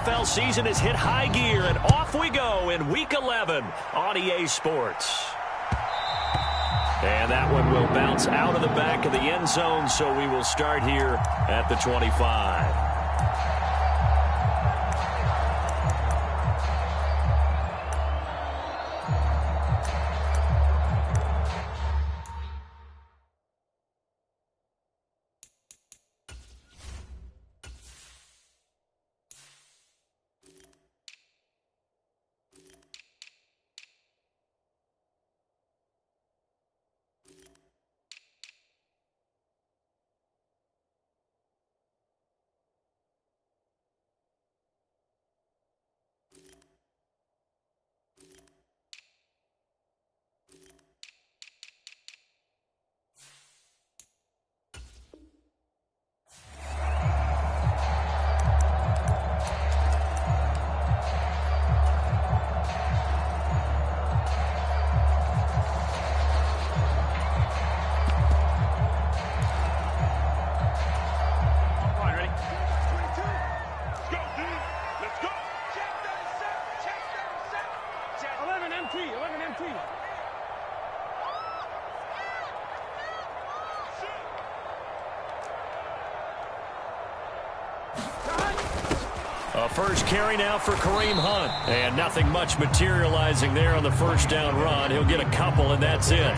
NFL season has hit high gear, and off we go in Week 11 on EA Sports. And that one will bounce out of the back of the end zone, so we will start here at the 25. A first carry now for Kareem Hunt. And nothing much materializing there on the first down run. He'll get a couple, and that's it.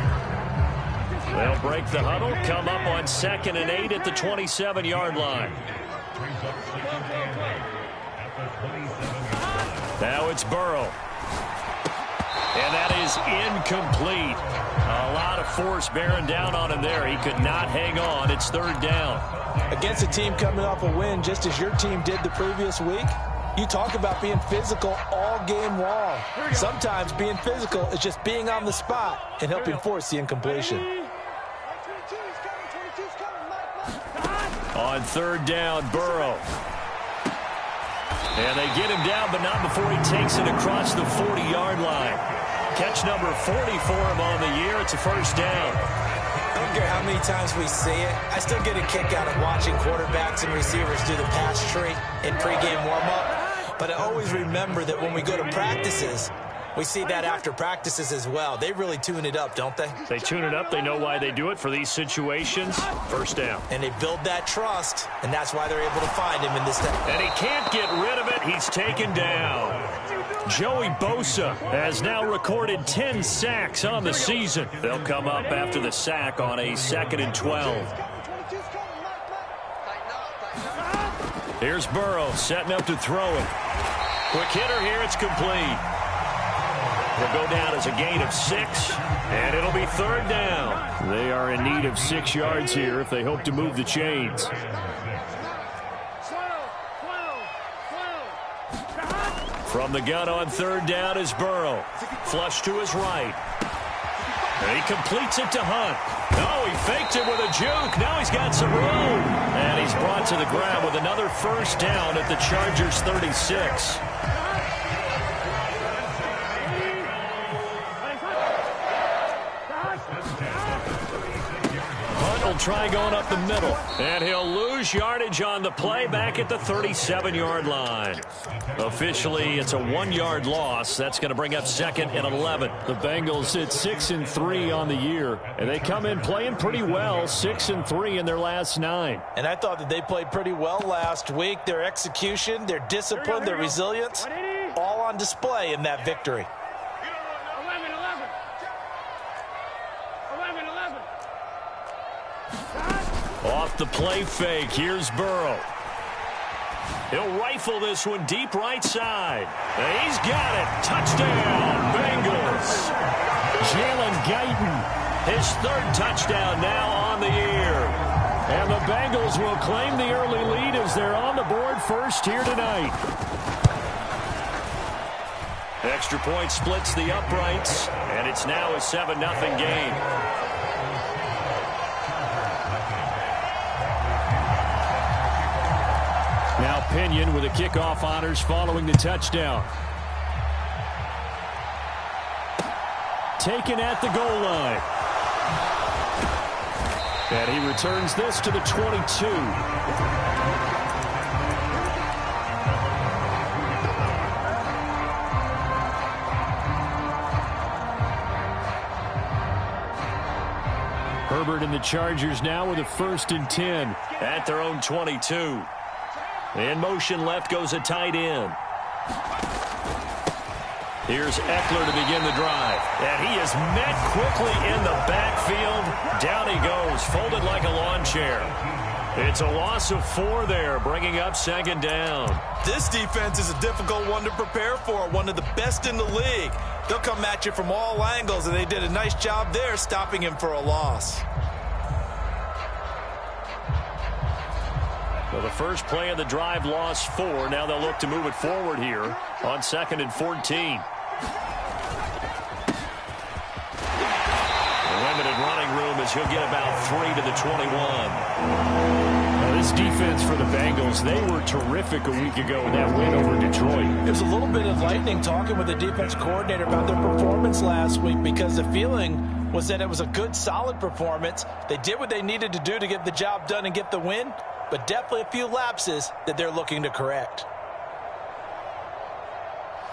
They'll break the huddle, come up on 2nd and 8 at the 27-yard line. Now it's Burrow. And that is incomplete. A lot of force bearing down on him there. He could not hang on. It's 3rd down. Against a team coming off a win, just as your team did the previous week, you talk about being physical all game long. Sometimes being physical is just being on the spot and helping force the incompletion. On 3rd down, Burrow. And they get him down, but not before he takes it across the 40-yard line. Catch number 40 for him on the year. It's a first down. I don't care how many times we see it. I still get a kick out of watching quarterbacks and receivers do the pass tree in pregame warm-up. But I always remember that when we go to practices, we see that after practices as well. They really tune it up, don't they? They tune it up. They know why they do it for these situations. First down. And they build that trust, and that's why they're able to find him in this time. And he can't get rid of it. He's taken down. Joey Bosa has now recorded 10 sacks on the season. They'll come up after the sack on a 2nd and 12. Here's Burrow setting up to throw it. Quick hitter here. It's complete. He'll go down as a gain of 6, and it'll be 3rd down. They are in need of 6 yards here if they hope to move the chains. From the gun on 3rd down is Burrow. Flush to his right. And he completes it to Hunt. No, he faked it with a juke. Now he's got some room. And he's brought to the ground with another first down at the Chargers' 36. Try going up the middle, and he'll lose yardage on the play back at the 37-yard line. Officially, it's a 1-yard loss. That's going to bring up 2nd and 11. The Bengals sit 6-3 on the year, and they come in playing pretty well, 6-3 in their last 9. And I thought that they played pretty well last week. Their execution, their discipline, their resilience, all on display in that victory. Off the play fake, here's Burrow. He'll rifle this one deep right side. He's got it. Touchdown, Bengals. Jalen Guyton, his 3rd touchdown now on the year. And the Bengals will claim the early lead as they're on the board first here tonight. Extra point splits the uprights, and it's now a 7-0 game. Now Pinion with the kickoff honors following the touchdown. Taken at the goal line. And he returns this to the 22. Herbert and the Chargers now with a 1st and 10. At their own 22. In motion left goes a tight end. Here's Eckler to begin the drive. And he is met quickly in the backfield. Down he goes, folded like a lawn chair. It's a loss of 4 there, bringing up 2nd down. This defense is a difficult one to prepare for, one of the best in the league. They'll come at you from all angles, and they did a nice job there stopping him for a loss. Well, the first play of the drive lost 4. Now they'll look to move it forward here on 2nd and 14. Limited running room as he'll get about 3 to the 21. Now, this defense for the Bengals, they were terrific a week ago in that win over Detroit. There's a little bit of lightning talking with the defense coordinator about their performance last week because the feeling was that it was a good, solid performance. They did what they needed to do to get the job done and get the win, but definitely a few lapses that they're looking to correct.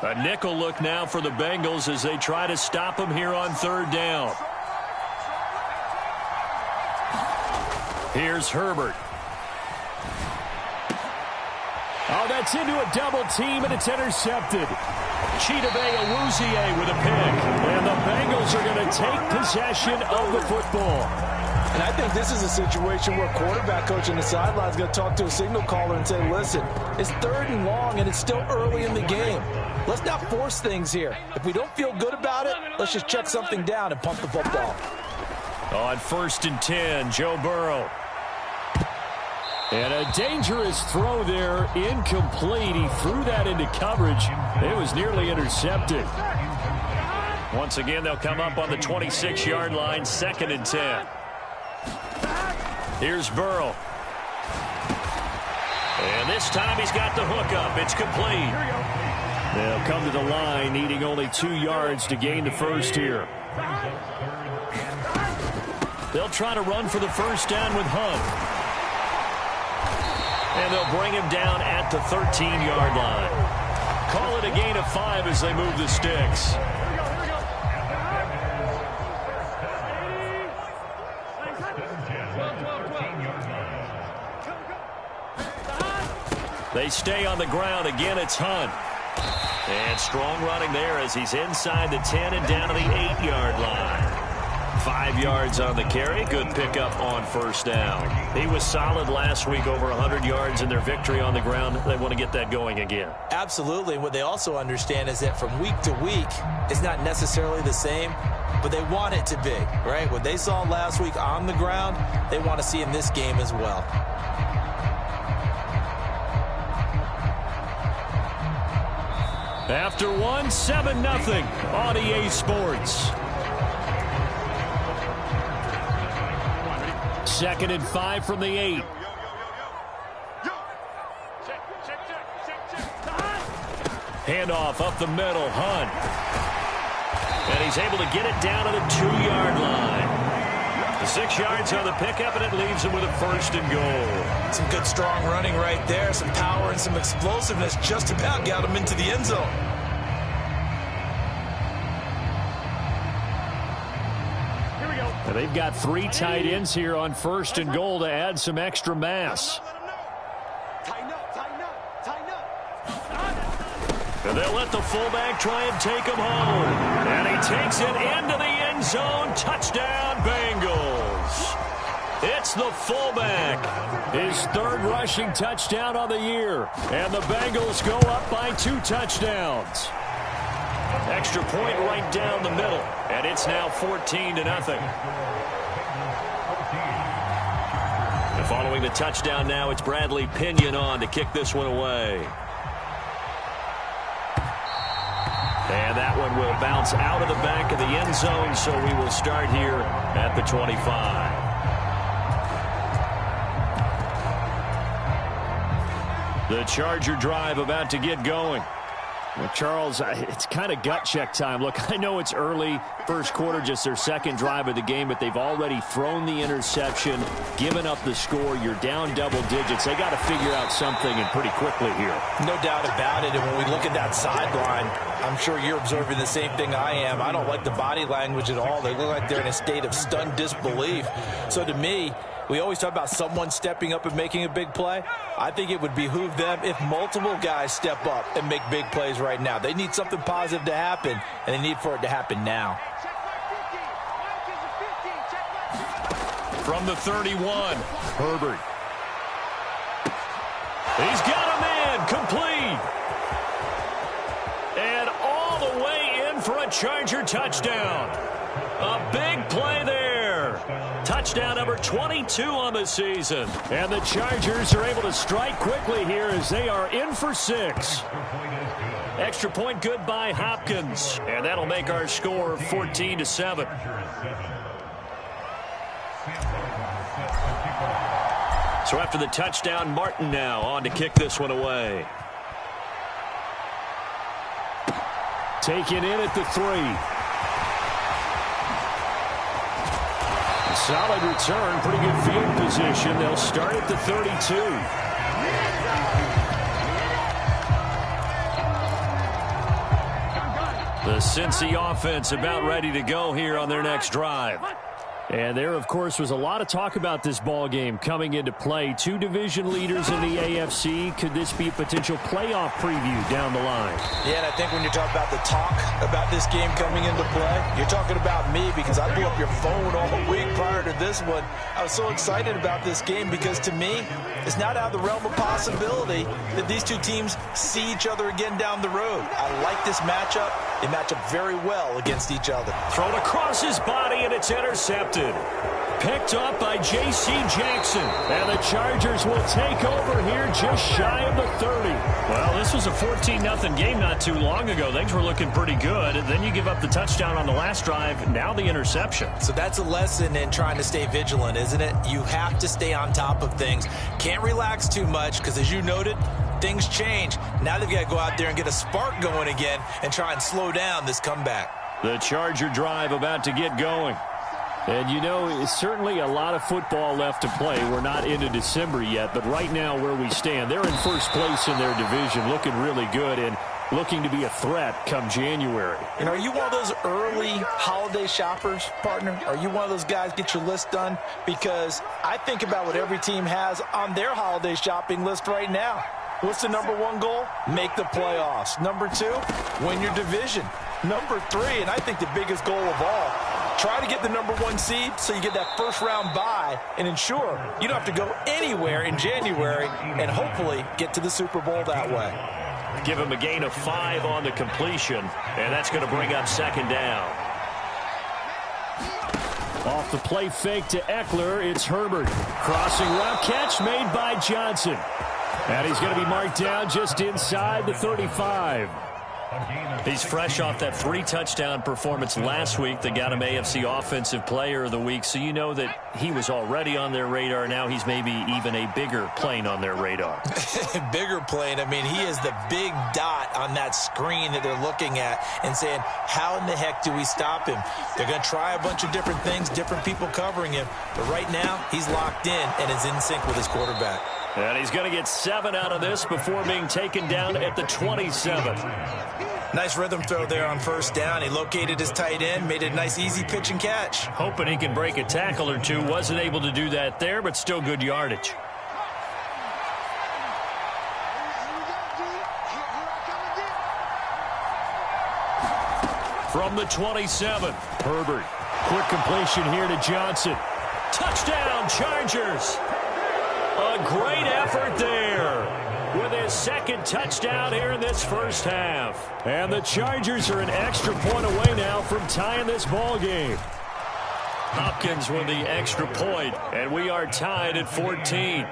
A nickel look now for the Bengals as they try to stop him here on 3rd down. Here's Herbert. Oh, that's into a double team, and it's intercepted. Chidobe Awuzie with a pick. And the Bengals are going to take possession of the football. And I think this is a situation where quarterback coach on the sideline is going to talk to a signal caller and say, listen, it's 3rd and long, and it's still early in the game. Let's not force things here. If we don't feel good about it, let's just check something down and pump the football. On 1st and 10, Joe Burrow. And a dangerous throw there, incomplete. He threw that into coverage. It was nearly intercepted. Once again, they'll come up on the 26-yard line, 2nd and 10. Here's Burrow. And this time he's got the hook up. It's complete. They'll come to the line, needing only 2 yards to gain the first here. They'll try to run for the 1st down with Hunt. And they'll bring him down at the 13-yard line. Call it a gain of 5 as they move the sticks. They stay on the ground. Again, it's Hunt. And strong running there as he's inside the 10 and down to the 8-yard line. 5 yards on the carry. Good pickup on 1st down. He was solid last week, over 100 yards in their victory on the ground. They want to get that going again. Absolutely. What they also understand is that from week to week, it's not necessarily the same, but they want it to be, right? What they saw last week on the ground, they want to see in this game as well. After 1, 7-0 on EA Sports. 2nd and 5 from the 8. Handoff up the middle, Hunt. And he's able to get it down to the 2-yard line. The 6 yards on the pickup, and it leaves him with a 1st and goal. Some good strong running right there, some power and some explosiveness, just about got him into the end zone. And they've got 3 tight ends here on 1st and goal to add some extra mass. And they'll let the fullback try and take him home. And he takes it into the end zone. Touchdown, Bengals. It's the fullback. His 3rd rushing touchdown on the year. And the Bengals go up by 2 touchdowns. Extra point right down the middle. And it's now 14-0. And following the touchdown now, it's Bradley Pinion on to kick this one away. And that one will bounce out of the back of the end zone, so we will start here at the 25. The Charger drive about to get going. Well, Charles, it's kind of gut check time. Look, I know it's early, first quarter, just their second drive of the game, but they've already thrown the interception, given up the score. You're down double digits. They got to figure out something, and pretty quickly here. No doubt about it, and when we look at that sideline, I'm sure you're observing the same thing I am. I don't like the body language at all. They look like they're in a state of stunned disbelief. So to me, we always talk about someone stepping up and making a big play. I think it would behoove them if multiple guys step up and make big plays right now. They need something positive to happen, and they need for it to happen now. From the 31, Herbert. He's got a man, complete. And all the way in for a Charger touchdown. A big play there. Touchdown number 22 on the season. And the Chargers are able to strike quickly here as they are in for 6. Extra point good by Hopkins. And that'll make our score 14-7. So after the touchdown, Martin now on to kick this one away. Taken in at the 3. Solid return, pretty good field position. They'll start at the 32. The Cincy offense about ready to go here on their next drive. And there, of course, was a lot of talk about this ball game coming into play. 2 division leaders in the AFC. Could this be a potential playoff preview down the line? Yeah, and I think when you talk about the talk about this game coming into play, you're talking about me because I blew up your phone all week prior to this one. I was so excited about this game because, to me, it's not out of the realm of possibility that these two teams see each other again down the road. I like this matchup. They match up very well against each other. Thrown across his body, and it's intercepted. Picked up by J.C. Jackson. And the Chargers will take over here just shy of the 30. Well, this was a 14-0 game not too long ago. Things were looking pretty good. And then you give up the touchdown on the last drive. Now the interception. So that's a lesson in trying to stay vigilant, isn't it? You have to stay on top of things. Can't relax too much because, as you noted, things change. Now they've got to go out there and get a spark going again and try and slow down this comeback. The Charger drive about to get going. And, you know, it's certainly a lot of football left to play. We're not into December yet, but right now where we stand, they're in first place in their division, looking really good and looking to be a threat come January. And are you one of those early holiday shoppers, partner? Are you one of those guys get your list done? Because I think about what every team has on their holiday shopping list right now. What's the number 1 goal? Make the playoffs. Number 2, win your division. Number 3, and I think the biggest goal of all, try to get the number 1 seed so you get that first-round bye and ensure you don't have to go anywhere in January and hopefully get to the Super Bowl that way. Give him a gain of 5 on the completion, and that's going to bring up second down. Off the play fake to Eckler, it's Herbert. Crossing route catch made by Johnson. And he's going to be marked down just inside the 35. He's fresh off that 3-touchdown performance last week that got him AFC Offensive Player of the Week. So you know that he was already on their radar. Now he's maybe even a bigger plane on their radar. Bigger plane. I mean, he is the big dot on that screen that they're looking at and saying, how in the heck do we stop him? They're going to try a bunch of different things, different people covering him. But right now, he's locked in and is in sync with his quarterback. And he's going to get 7 out of this before being taken down at the 27. Nice rhythm throw there on first down. He located his tight end, made a nice easy pitch and catch. Hoping he can break a tackle or two. Wasn't able to do that there, but still good yardage. From the 27, Herbert. Quick completion here to Johnson. Touchdown, Chargers. A great effort there with his second touchdown here in this first half. And the Chargers are an extra point away now from tying this ball game. Hopkins with the extra point, and we are tied at 14.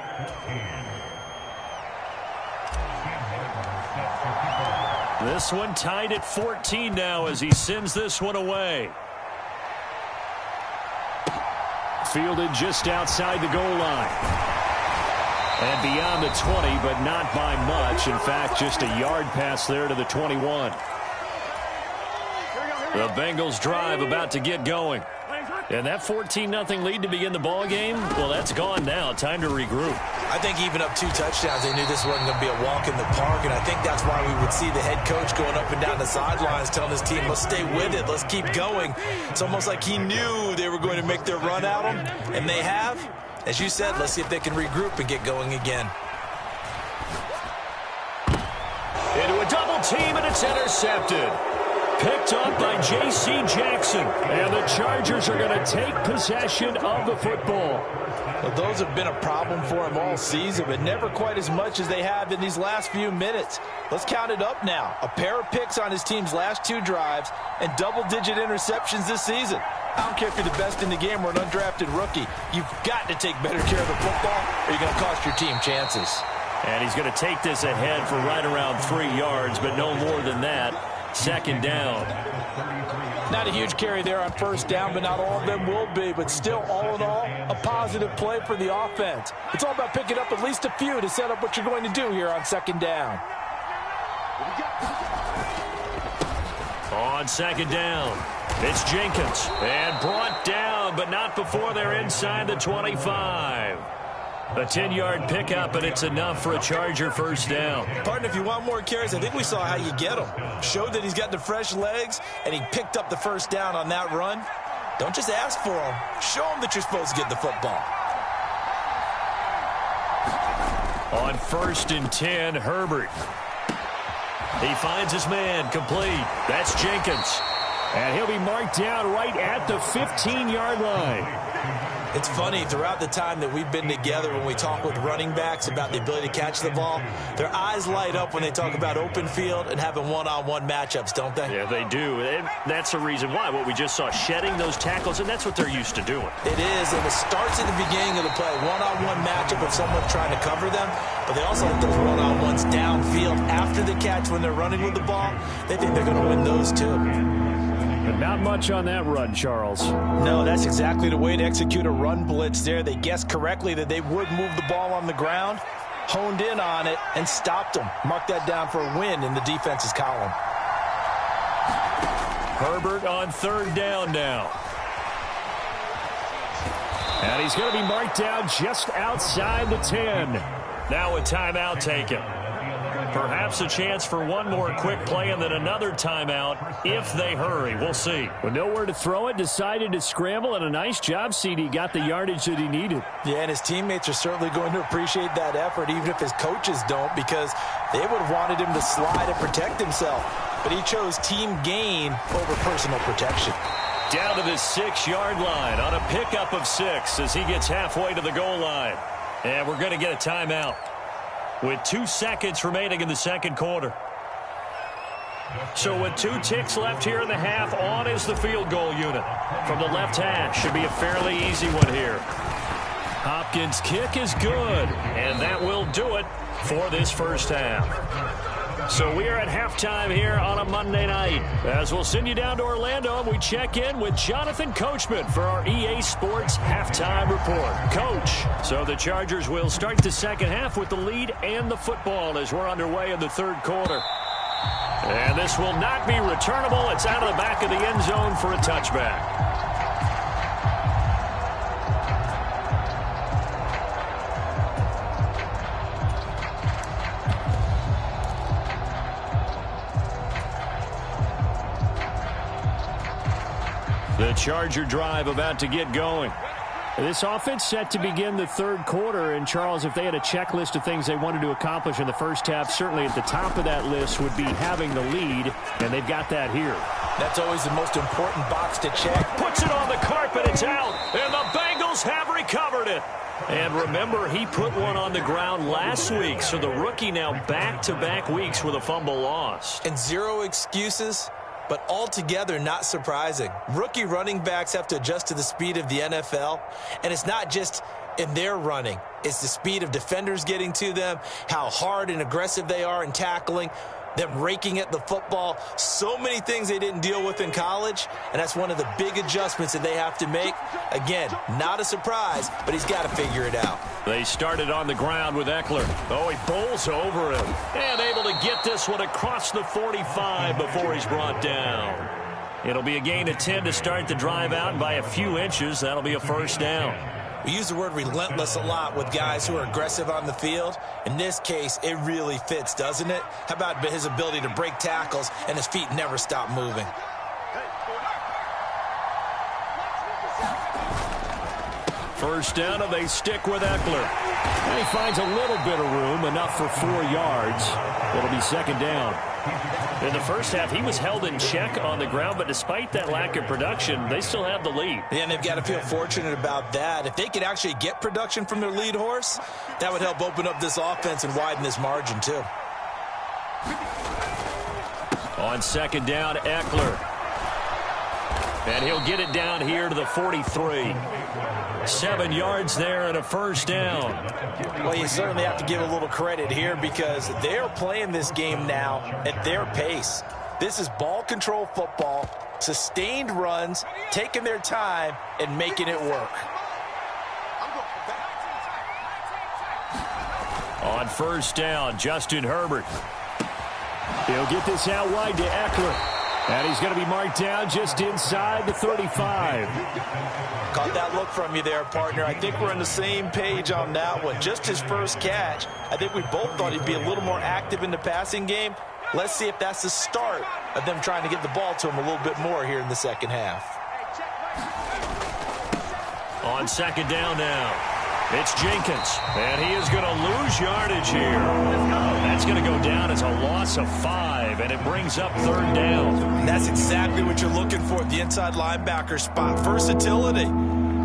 This one tied at 14 now as he sends this one away. Fielded just outside the goal line. And beyond the 20, but not by much. In fact, just a yard pass there to the 21. The Bengals drive about to get going. And that 14-0 lead to begin the ball game, well, that's gone now. Time to regroup. I think even up 2 touchdowns, they knew this wasn't going to be a walk in the park, and I think that's why we would see the head coach going up and down the sidelines telling his team, let's stay with it, let's keep going. It's almost like he knew they were going to make their run at him, and they have. As you said, let's see if they can regroup and get going again. Into a double team, and it's intercepted. Picked up by J.C. Jackson. And the Chargers are going to take possession of the football. Well, those have been a problem for him all season, but never quite as much as they have in these last few minutes. Let's count it up now. A pair of picks on his team's last 2 drives and double-digit interceptions this season. I don't care if you're the best in the game or an undrafted rookie. You've got to take better care of the football or you're going to cost your team chances. And he's going to take this ahead for right around 3 yards, but no more than that. Second down. Not a huge carry there on first down, but not all of them will be. But still, all in all, a positive play for the offense. It's all about picking up at least a few to set up what you're going to do here on second down. On second down, it's Jenkins. And brought down, but not before they're inside the 25. A 10-yard pickup, and it's enough for a Charger first down. Partner, if you want more carries, I think we saw how you get them. Showed that he's got the fresh legs, and he picked up the first down on that run. Don't just ask for them. Show them that you're supposed to get the football. On 1st and 10, Herbert. He finds his man, complete. That's Jenkins. And he'll be marked down right at the 15-yard line. It's funny, throughout the time that we've been together, when we talk with running backs about the ability to catch the ball, their eyes light up when they talk about open field and having one-on-one matchups, don't they? Yeah, they do. And that's the reason why. What we just saw, shedding those tackles, and that's what they're used to doing. It is, and it starts at the beginning of the play. One-on-one matchup if someone's trying to cover them, but they also have those one-on-ones downfield after the catch when they're running with the ball. They think they're going to win those too. But not much on that run, Charles. No, that's exactly the way to execute a run blitz there. They guessed correctly that they would move the ball on the ground, honed in on it, and stopped them. Mark that down for a win in the defense's column. Herbert on 3rd down now. And he's going to be marked down just outside the 10. Now a timeout taken. Perhaps a chance for one more quick play and then another timeout if they hurry. We'll see. With nowhere to throw it, decided to scramble, and a nice job, CD. Got the yardage that he needed. Yeah, and his teammates are certainly going to appreciate that effort, even if his coaches don't, because they would have wanted him to slide and protect himself. But he chose team gain over personal protection. Down to the 6-yard line on a pickup of 6 as he gets halfway to the goal line. And we're going to get a timeout with 2 seconds remaining in the second quarter. So with 2 ticks left here in the half, on is the field goal unit. From the left hash, should be a fairly easy one here. Hopkins' kick is good, and that will do it for this first half. So we are at halftime here on a Monday night, as we'll send you down to Orlando and we check in with Jonathan Coachman for our EA Sports Halftime Report. Coach, so the Chargers will start the second half with the lead and the football as we're underway in the 3rd quarter. And this will not be returnable. It's out of the back of the end zone for a touchback. The Charger drive about to get going. This offense set to begin the 3rd quarter. And, Charles, if they had a checklist of things they wanted to accomplish in the first half, certainly at the top of that list would be having the lead, and they've got that here. That's always the most important box to check. Puts it on the carpet. It's out, and the Bengals have recovered it. And remember, he put one on the ground last week, so the rookie now back-to-back weeks with a fumble lost. And 0 excuses. But altogether not surprising. Rookie running backs have to adjust to the speed of the NFL, and it's not just in their running. It's the speed of defenders getting to them, how hard and aggressive they are in tackling, them raking at the football. So many things they didn't deal with in college, and that's one of the big adjustments that they have to make. Again, not a surprise, but he's got to figure it out. They started on the ground with Eckler. Oh, he bowls over him. And able to get this one across the 45 before he's brought down. It'll be a gain of 10 to start the drive out, and by a few inches, that'll be a first down. We use the word relentless a lot with guys who are aggressive on the field. In this case, it really fits, doesn't it? How about his ability to break tackles and his feet never stop moving? First down, and they stick with Eckler. And he finds a little bit of room, enough for 4 yards. It'll be second down. In the first half, he was held in check on the ground, but despite that lack of production, they still have the lead. Yeah, and they've got to feel fortunate about that. If they could actually get production from their lead horse, that would help open up this offense and widen this margin, too. On second down, Eckler. And he'll get it down here to the 43. 7 yards there and a first down. Well, you certainly have to give a little credit here because they're playing this game now at their pace. This is ball control football, sustained runs, taking their time, and making it work. On first down, Justin Herbert. He'll get this out wide to Eckler. And he's going to be marked down just inside the 35. Caught that look from you there, partner. I think we're on the same page on that one. Just his first catch. I think we both thought he'd be a little more active in the passing game. Let's see if that's the start of them trying to get the ball to him a little bit more here in the second half. On second down now. It's Jenkins, and he is going to lose yardage here. That's going to go down as a loss of 5, and it brings up third down. And that's exactly what you're looking for at the inside linebacker spot. Versatility.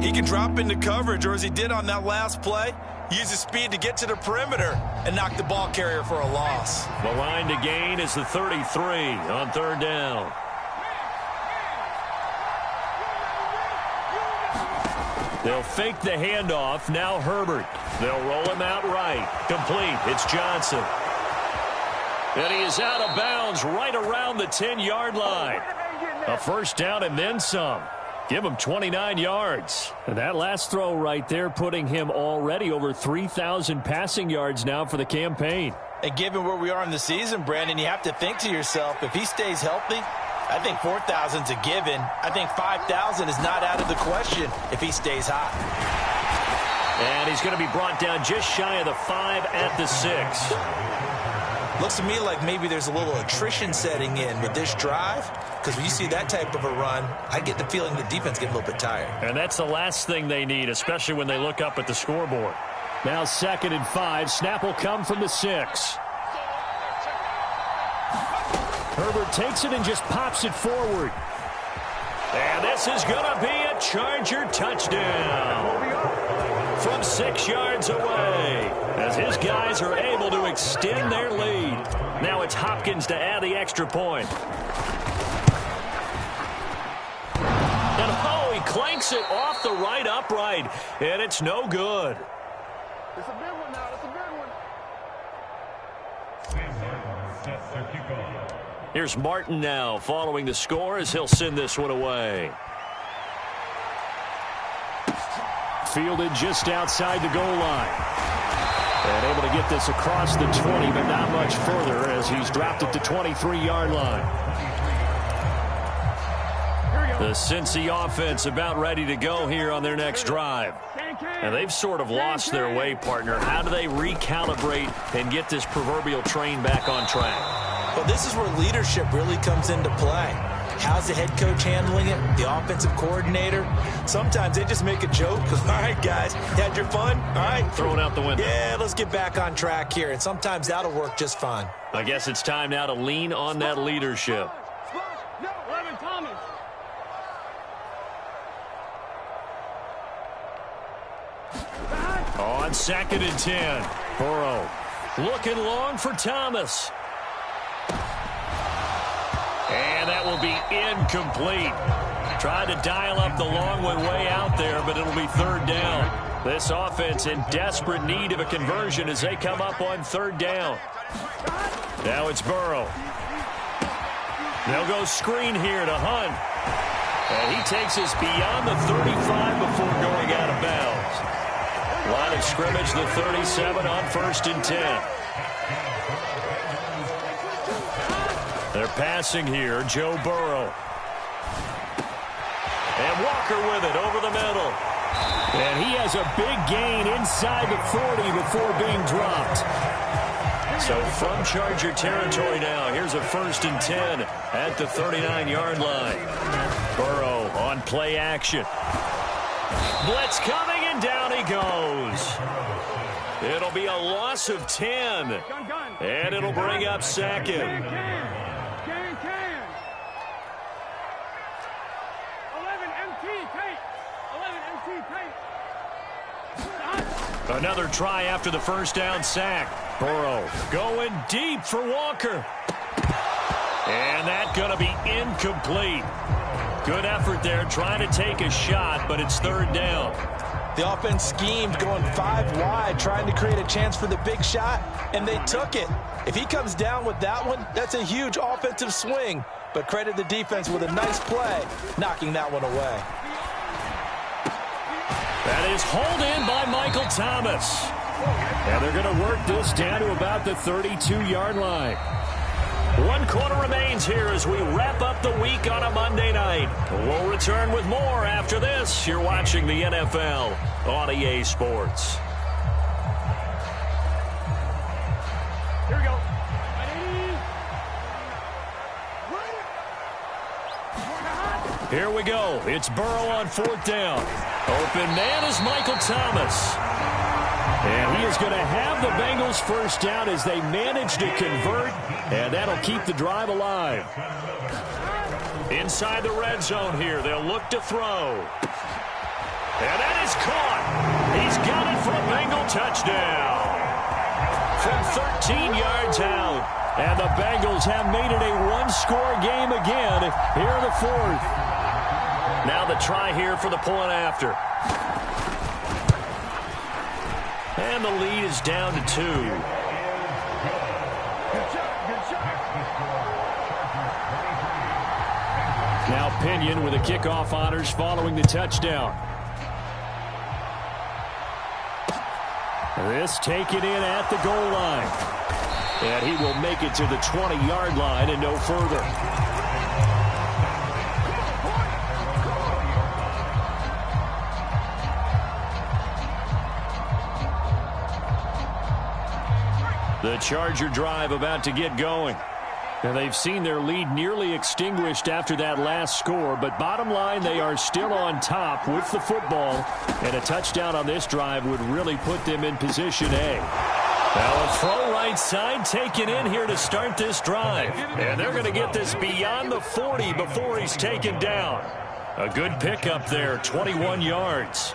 He can drop into coverage, or as he did on that last play, use his speed to get to the perimeter and knock the ball carrier for a loss. The line to gain is the 33 on third down. They'll fake the handoff. Now Herbert. They'll roll him out right. Complete. It's Johnson. And he is out of bounds right around the 10-yard line. A first down and then some. Give him 29 yards. And that last throw right there putting him already over 3,000 passing yards now for the campaign. And given where we are in the season, Brandon, you have to think to yourself, if he stays healthy, I think 4,000's a given. I think 5,000 is not out of the question if he stays hot. And he's going to be brought down just shy of the 5 at the 6. Looks to me like maybe there's a little attrition setting in with this drive, because when you see that type of a run, I get the feeling the defense gets a little bit tired. And that's the last thing they need, especially when they look up at the scoreboard. Now 2nd and 5. Snap will come from the 6. Herbert takes it and just pops it forward. And this is going to be a Charger touchdown from 6 yards away as his guys are able to extend their lead. Now it's Hopkins to add the extra point. And oh, he clanks it off the right upright, and it's no good. It's a big one now. It's a big one. Here's Martin now following the score as he'll send this one away. Fielded just outside the goal line. And able to get this across the 20, but not much further as he's dropped it to 23-yard line. The Cincy offense about ready to go here on their next drive. And they've sort of lost their way, partner. How do they recalibrate and get this proverbial train back on track? Well, this is where leadership really comes into play. How's the head coach handling it? The offensive coordinator? Sometimes they just make a joke. All right, guys, you had your fun? All right. Throw it out the window. Yeah, let's get back on track here. And sometimes that'll work just fine. I guess it's time now to lean on that leadership. On 2nd and 10. Burrow looking long for Thomas. And that will be incomplete. Tried to dial up the long one way out there, but it'll be third down. This offense in desperate need of a conversion as they come up on third down. Now it's Burrow. They'll go screen here to Hunt. And he takes us beyond the 35 before going out of bounds. Line of scrimmage, the 37 on 1st and 10. They're passing here, Joe Burrow. And Walker with it over the middle. And he has a big gain inside the 40 before being dropped. So from Charger territory now, here's a 1st and 10 at the 39-yard line. Burrow on play action. Blitz coming, and down he goes. It'll be a loss of 10. And it'll bring up 2nd. Another try after the 1st down sack. Burrow going deep for Walker. And that's going to be incomplete. Good effort there trying to take a shot, but it's 3rd down. The offense schemed going 5 wide, trying to create a chance for the big shot, and they took it. If he comes down with that one, that's a huge offensive swing. But credit the defense with a nice play, knocking that one away. That is hauled in by Michael Thomas. And they're going to work this down to about the 32-yard line. 1 quarter remains here as we wrap up the week on a Monday night. We'll return with more after this. You're watching the NFL on EA Sports. Here we go. Here we go. It's Burrow on 4th down. Open man is Michael Thomas. And he is going to have the Bengals 1st down as they manage to convert, and that'll keep the drive alive. Inside the red zone here. They'll look to throw. And that is caught. He's got it for a Bengal touchdown. From 13 yards out. And the Bengals have made it a 1-score game again here in the 4th. Now the try here for the point after. And the lead is down to 2. Now Pinion with the kickoff honors following the touchdown. This taken in at the goal line. And he will make it to the 20-yard line and no further. The Charger drive about to get going. And they've seen their lead nearly extinguished after that last score, but bottom line, they are still on top with the football, and a touchdown on this drive would really put them in position A. Now a throw right side taken in here to start this drive. And they're going to get this beyond the 40 before he's taken down. A good pickup there, 21 yards.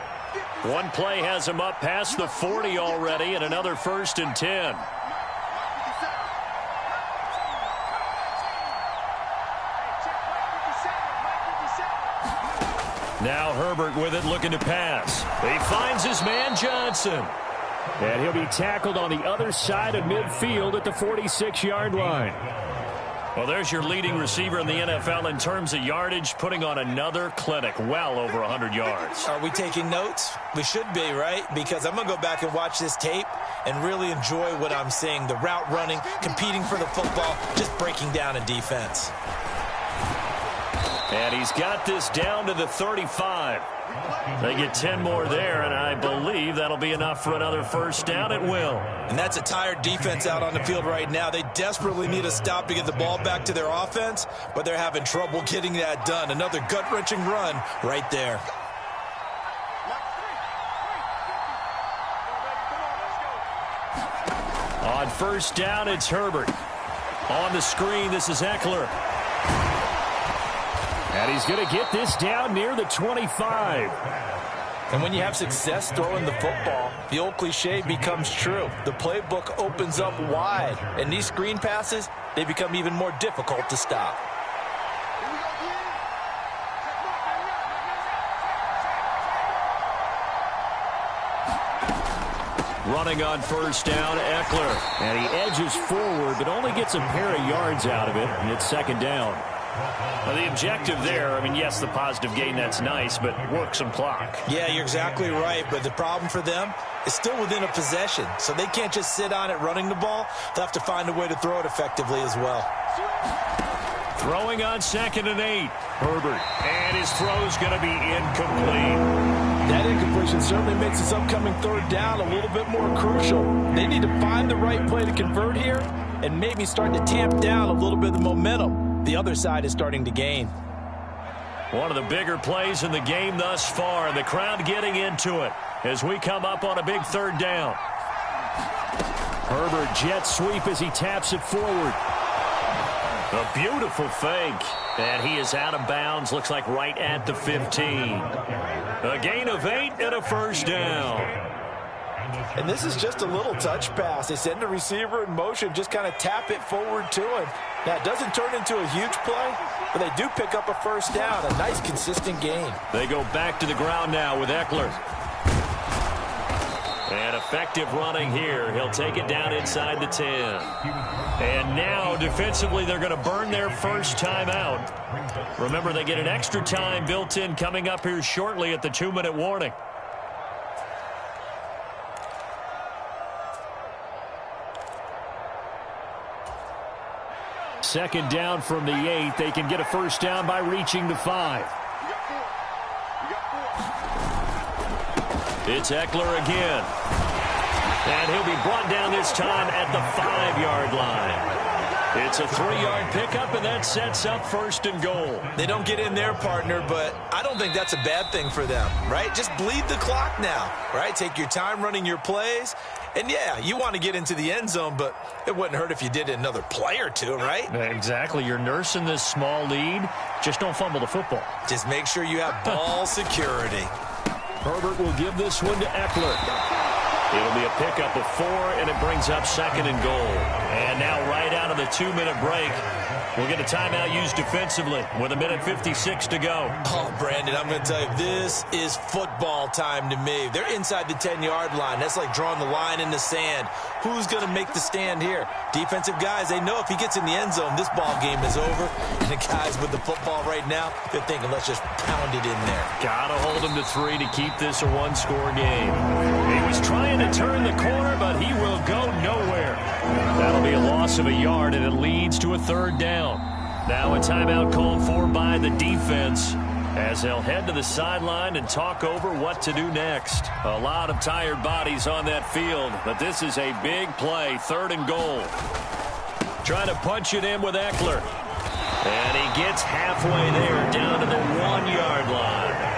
One play has him up past the 40 already, and another 1st and 10. Now Herbert with it, looking to pass. He finds his man Johnson. And he'll be tackled on the other side of midfield at the 46-yard line. Well, there's your leading receiver in the NFL in terms of yardage, putting on another clinic, well over 100 yards. Are we taking notes? We should be, right? Because I'm going to go back and watch this tape and really enjoy what I'm seeing. The route running, competing for the football, just breaking down in defense. And he's got this down to the 35. They get 10 more there, and I believe that'll be enough for another 1st down. It will. And that's a tired defense out on the field right now. They desperately need a stop to get the ball back to their offense, but they're having trouble getting that done. Another gut-wrenching run right there. On 1st down, it's Herbert. On the screen, this is Eckler. And he's going to get this down near the 25. And when you have success throwing the football, the old cliche becomes true. The playbook opens up wide. And these screen passes, they become even more difficult to stop. Running on 1st down, Eckler. And he edges forward, but only gets a pair of yards out of it. And it's 2nd down. Well, the objective there, I mean, yes, the positive gain, that's nice, but work some clock. Yeah, you're exactly right, but the problem for them is still within a possession, so they can't just sit on it running the ball. They'll have to find a way to throw it effectively as well. Throwing on 2nd and 8. Herbert, and his throw's going to be incomplete. That incompletion certainly makes this upcoming 3rd down a little bit more crucial. They need to find the right play to convert here and maybe start to tamp down a little bit of the momentum the other side is starting to gain. One of the bigger plays in the game thus far, and the crowd getting into it as we come up on a big 3rd down. Herbert jet sweep as he taps it forward. A beautiful fake, and he is out of bounds, looks like right at the 15. A gain of 8 and a 1st down. And this is just a little touch pass. They send the receiver in motion, just kind of tap it forward to him. Now, it doesn't turn into a huge play, but they do pick up a 1st down, a nice, consistent gain. They go back to the ground now with Eckler. And effective running here. He'll take it down inside the 10. And now, defensively, they're going to burn their first timeout. Remember, they get an extra time built in coming up here shortly at the 2-minute warning. Second down from the 8. They can get a 1st down by reaching the 5. It's Eckler again. And he'll be brought down this time at the 5-yard line. It's a 3-yard pickup, and that sets up 1st and goal. They don't get in their partner, but I don't think that's a bad thing for them, right? Just bleed the clock now, right? Take your time running your plays. And, yeah, you want to get into the end zone, but it wouldn't hurt if you did another play or two, right? Exactly. You're nursing this small lead. Just don't fumble the football. Just make sure you have ball security. Herbert will give this one to Eckler. It'll be a pickup of 4, and it brings up 2nd and goal. And now right out of the 2-minute break, we'll get a timeout used defensively with 1:56 to go. Oh, Brandon, I'm going to tell you, this is football time to me. They're inside the 10-yard line. That's like drawing the line in the sand. Who's going to make the stand here? Defensive guys, they know if he gets in the end zone, this ball game is over. And the guys with the football right now, they're thinking, let's just pound it in there. Got to hold him to 3 to keep this a 1-score game. He was trying to turn the corner, but he will go nowhere. That'll be a loss of a yard, and it leads to a 3rd down. Now a timeout called for by the defense as they'll head to the sideline and talk over what to do next. A lot of tired bodies on that field, but this is a big play, 3rd and goal. Trying to punch it in with Eckler. And he gets halfway there, down to the 1-yard line.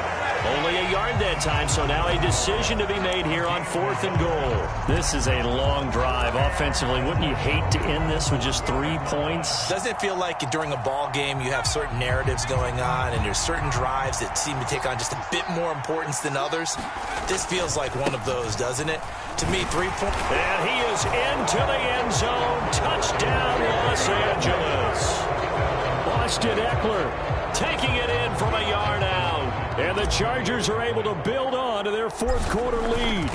Only a yard that time, so now a decision to be made here on 4th and goal. This is a long drive offensively. Wouldn't you hate to end this with just 3 points? Doesn't it feel like during a ball game you have certain narratives going on and there's certain drives that seem to take on just a bit more importance than others? This feels like one of those, doesn't it? To me, 3 points. And he is into the end zone. Touchdown, Los Angeles. Austin Eckler taking it in from a yard out. And the Chargers are able to build on to their 4th quarter lead.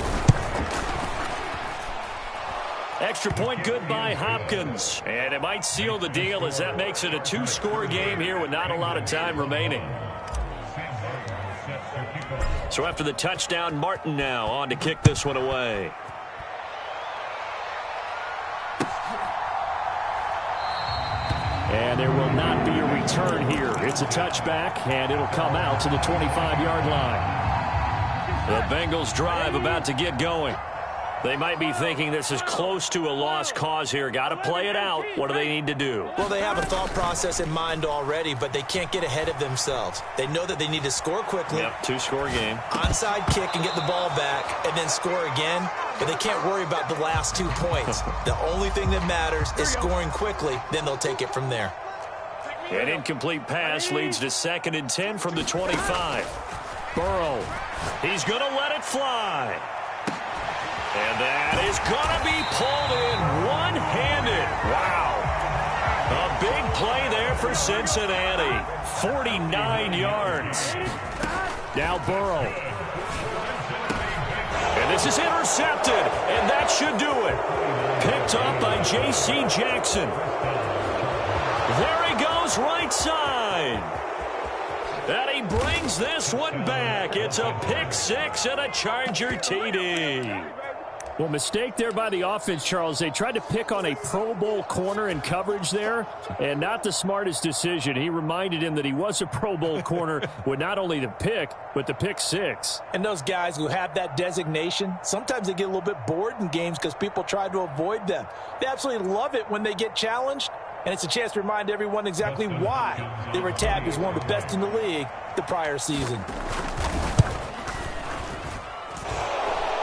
Extra point good by Hopkins. And it might seal the deal as that makes it a 2-score game here with not a lot of time remaining. So after the touchdown, Martin now on to kick this one away. And there will not be a return here. It's a touchback, and it'll come out to the 25-yard line. The Bengals drive about to get going. They might be thinking this is close to a lost cause here. Got to play it out. What do they need to do? Well, they have a thought process in mind already, but they can't get ahead of themselves. They know that they need to score quickly. Yep, 2-score game. Onside kick and get the ball back and then score again. But they can't worry about the last 2 points. The only thing that matters is scoring quickly. Then they'll take it from there. An incomplete pass leads to 2nd and 10 from the 25. Burrow. He's going to let it fly. And that is going to be pulled in one-handed. Wow. A big play there for Cincinnati. 49 yards. Now Burrow. And this is intercepted. And that should do it. Picked up by J.C. Jackson. There he goes goes right side. And he brings this one back. It's a pick six and a Charger TD. Well, mistake there by the offense, Charles. They tried to pick on a Pro Bowl corner in coverage there, and not the smartest decision. He reminded him that he was a Pro Bowl corner with not only the pick, but the pick six. And those guys who have that designation, sometimes they get a little bit bored in games because people try to avoid them. They absolutely love it when they get challenged, and it's a chance to remind everyone exactly why they were tagged as one of the best in the league the prior season.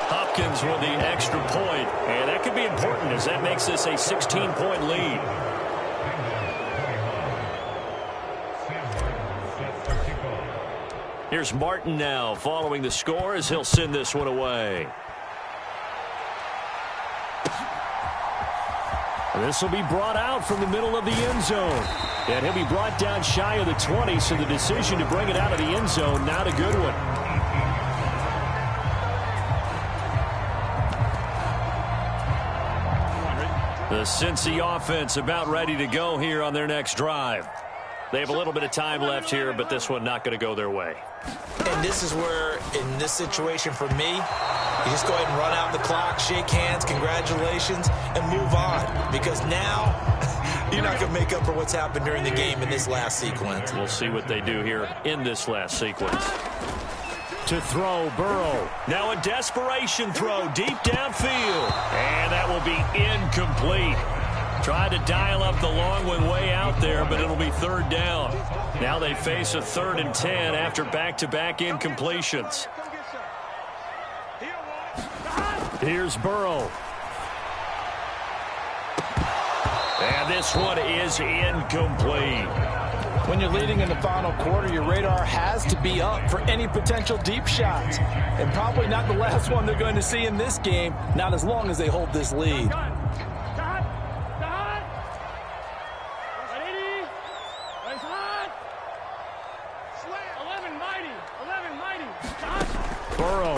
Hopkins with the extra point, and that could be important as that makes this a 16-point lead. Here's Martin now following the score as he'll send this one away. This will be brought out from the middle of the end zone. And he'll be brought down shy of the 20, so the decision to bring it out of the end zone, not a good one. The Cincy offense about ready to go here on their next drive. They have a little bit of time left here, but this one not going to go their way. And this is where, in this situation for me, you just go ahead and run out the clock, shake hands, congratulations, and move on. Because now, you're not going to make up for what's happened during the game in this last sequence. We'll see what they do here in this last sequence. To throw, Burrow. Now a desperation throw deep downfield. And that will be incomplete. Tried to dial up the long one way out there, but it'll be third down. Now they face a 3rd and 10 after back-to-back incompletions. Here's Burrow. And this one is incomplete. When you're leading in the final quarter, your radar has to be up for any potential deep shots. And probably not the last one they're going to see in this game, not as long as they hold this lead. Burrow.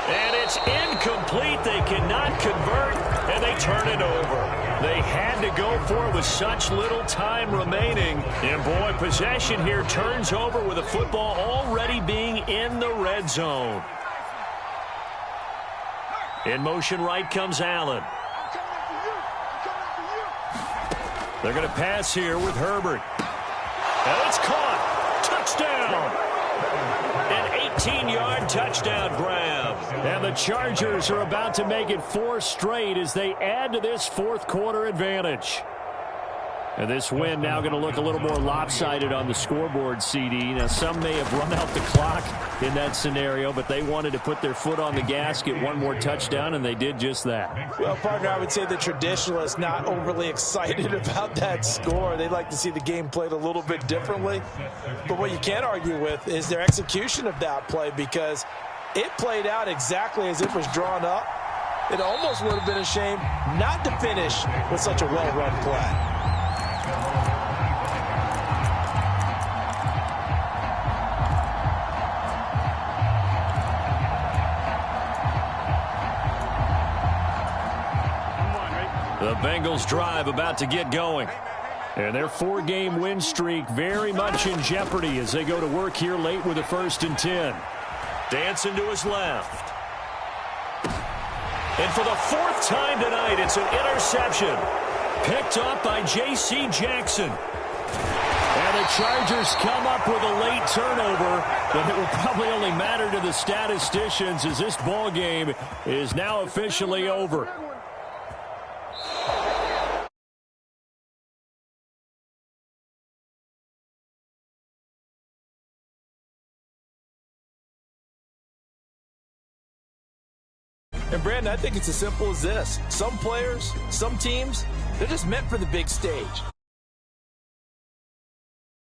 And it's incomplete. They cannot convert, and they turn it over. They had to go for it with such little time remaining. And, boy, possession here turns over with the football already being in the red zone. In motion right comes Allen. They're going to pass here with Herbert. And it's caught. Touchdown. An 18-yard touchdown grab. And the Chargers are about to make it 4 straight as they add to this fourth quarter advantage. And this win now going to look a little more lopsided on the scoreboard, CD. Now, some may have run out the clock in that scenario, but they wanted to put their foot on the gas, get one more touchdown, and they did just that. Well, partner, I would say the traditionalists not overly excited about that score. They'd like to see the game played a little bit differently. But what you can't argue with is their execution of that play, because it played out exactly as it was drawn up. It almost would have been a shame not to finish with such a well-run play. The Bengals drive about to get going. And their 4-game win streak very much in jeopardy as they go to work here late with a 1st and 10. Dancing to his left. And for the 4th time tonight, it's an interception. Picked up by J.C. Jackson. And the Chargers come up with a late turnover, but it will probably only matter to the statisticians as this ball game is now officially over. And, Brandon, I think it's as simple as this. Some players, some teams, they're just meant for the big stage.